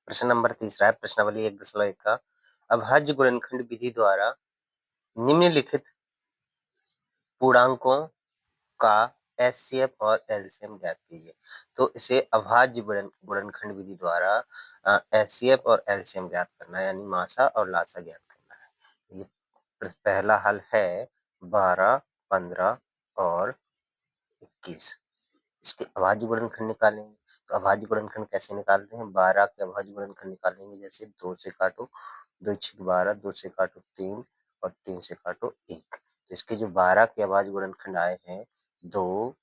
प्रश्न नंबर तीसरा है प्रश्नावली 1.1 का अभाज्य गुणनखंड विधि द्वारा निम्नलिखित पूर्णांकों का एचसीएफ और एलसीएम ज्ञात कीजिए। तो इसे अभाज्य गुणनखंड विधि द्वारा एचसीएफ और एलसीएम ज्ञात करना है, यानी मासा और लासा ज्ञात करना है। ये पहला हल है 12, 15 और 21। इसके अभाज्य गुणनखंड निकालेंगे। तो अभाज्य गुणनखंड कैसे निकालते हैं? 12 के अभाज्य गुणनखंड निकालेंगे, जैसे 2 से काटो, 2 छीक 12, 2 से काटो 3 और 3 से काटो 1। तो इसके जो 12 के अभाज्य गुणनखंड आए हैं 2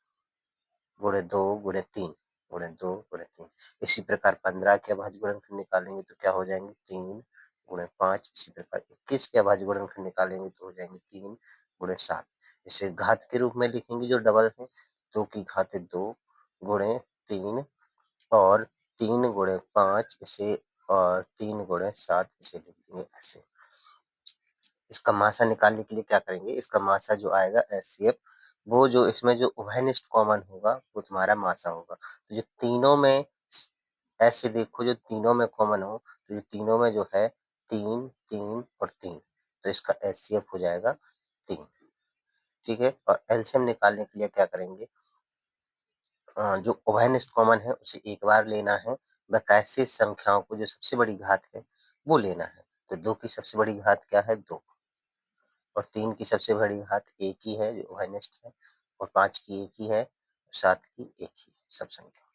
गुणे 2 गुणे 3 गुणे 2 गुणे 3। इसी प्रकार 15 के अभाज्य गुणनखंड निकालेंगे तो क्या हो जाएंगे? 3 गुणे 5। इसी प्रकार 21 के अभाज्य गुणनखंड निकालेंगे तो हो जाएंगे 3 गुणे 7। इसे घात के रूप में लिखेंगे जो डबल है, 2 की घात 2 गुणे 3 और 3 गुणे 5 इसे और 3 गुणे 7 इसे लिख देंगे ऐसे। इसका मासा निकालने के लिए क्या करेंगे? इसका मासा जो आएगा एचसीएफ, वो जो इसमें जो उभयनिष्ठ कॉमन होगा वो तुम्हारा मासा होगा। तो जो तीनों में ऐसे देखो, जो तीनों में कॉमन हो, तो जो तीनों में जो है 3, 3 और 3, तो इसका एचसीएफ हो जाएगा 3। ठीक है। और एलसीएम निकालने के लिए क्या करेंगे? जो उभयनिष्ठ कॉमन है उसे एक बार लेना है, वैकल्पिक संख्याओं को जो सबसे बड़ी घात है वो लेना है। तो 2 की सबसे बड़ी घात क्या है? 2 और 3 की सबसे बड़ी घात 1 ही है जो उभयनिष्ठ है, और 5 की 1 ही है, 7 की 1 ही है सब संख्या।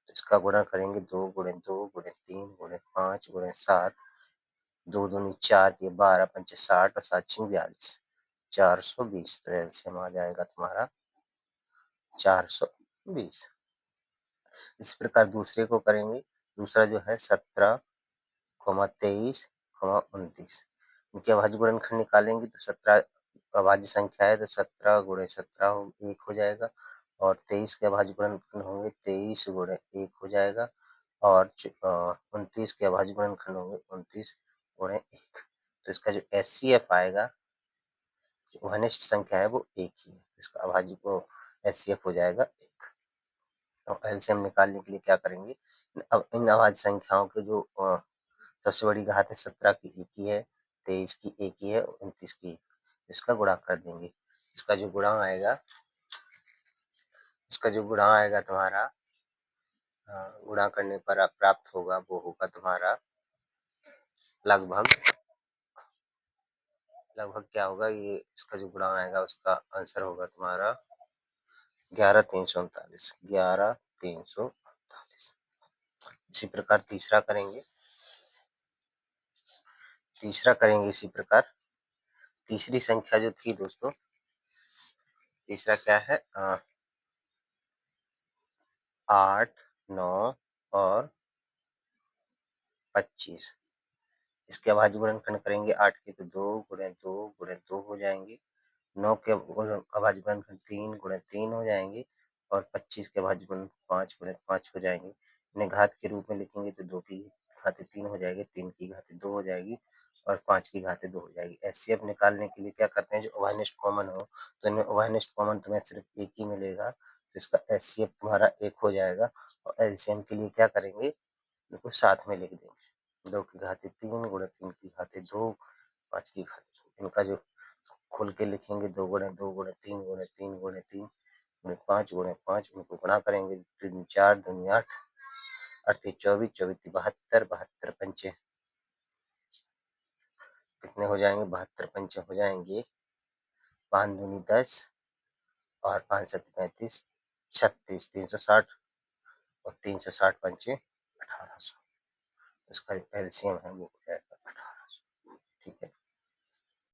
तो इसका गुणा करेंगे 2 गुणे 2 गुणे 3 गुणे 5 गुणे 7, 2 दूनी 4, ये 12 पंचे 60 और 7 छिंग 42, 420। तो एलसीएम आ जाएगा तुम्हारा 420। इस प्रकार दूसरे को करेंगे। दूसरा जो है 17, 23, 29। इनके अभाज्य गुणनखंड निकालेंगे तो 17 अभाज्य संख्या है तो 17 गुणे 17 1 हो जाएगा, और 23 के अभाज्य गुणनखंड होंगे 23 गुणे 1 हो जाएगा, और 29 के अभाज्य गुणनखंड होंगे 29 गुणे 1। तो इसका जो एचसीएफ आएगा, जो घनिष्ठ संख्या है वो 1 ही है, इसका अभाज्य को एचसीएफ हो जाएगा 1। तो एलसीएम निकालने के लिए क्या करेंगे? अब इन अभाज्य संख्याओं के जो सबसे बड़ी घात है 17 की 1 ही है, 23 की 1 ही है और 29 की 1। इसका गुणा कर देंगे। इसका जो गुणा आएगा तुम्हारा, गुणा करने पर प्राप्त होगा वो होगा तुम्हारा लगभग क्या होगा? ये इसका जो गुणा आएगा उसका आंसर होगा तुम्हारा 11,339। 11,339। इसी प्रकार तीसरा करेंगे इसी प्रकार। तीसरी संख्या जो थी दोस्तों, तीसरा क्या है? 8, 9 और 25। इसके अभाज्य गुणनखंड करेंगे। 8 के तो 2 गुणे 2 गुणे 2 हो जाएंगे, 9 के अभाज्य गुणनखंड 3 गुणे 3 हो जाएंगे, और 25 के अभाज्य गुणन 5 गुणे 5 हो जाएंगे। इन्हें घात के रूप में लिखेंगे तो 2 की घातें 3 हो जाएगी, 3 की घातें 2 हो जाएगी, और 5 की घातें 2 हो जाएगी। एचसीएफ निकालने के लिए क्या करते हैं? जो उभयनिष्ठ कॉमन हो, तो इनमें उभयनिष्ठ कॉमन तुम्हें सिर्फ एक ही मिलेगा, तो इसका एचसीएफ तुम्हारा 1 हो जाएगा। और एलसीएम के लिए क्या करेंगे? इनको साथ में लिख देंगे। 2 की घातें 3 गुणे 3 की घातें 2, 5 की घातें 2। इनका जो खोल के लिखेंगे 2 गुणे 2 गुणे 3 गुणे 3 गुणे 3 गुणे 5 गुणे 5। इनको गुणा करेंगे 3 4 दूनी 8, 8 24, 24 72, 72 पंचे कितने हो जाएंगे? 72 पंचे हो जाएंगे 5 दूनी 10 और 5 7 35, 36, 360 और 360 पंचे 1800। इसका एलसीएम है वो हो जाएगा 1800। ठीक है।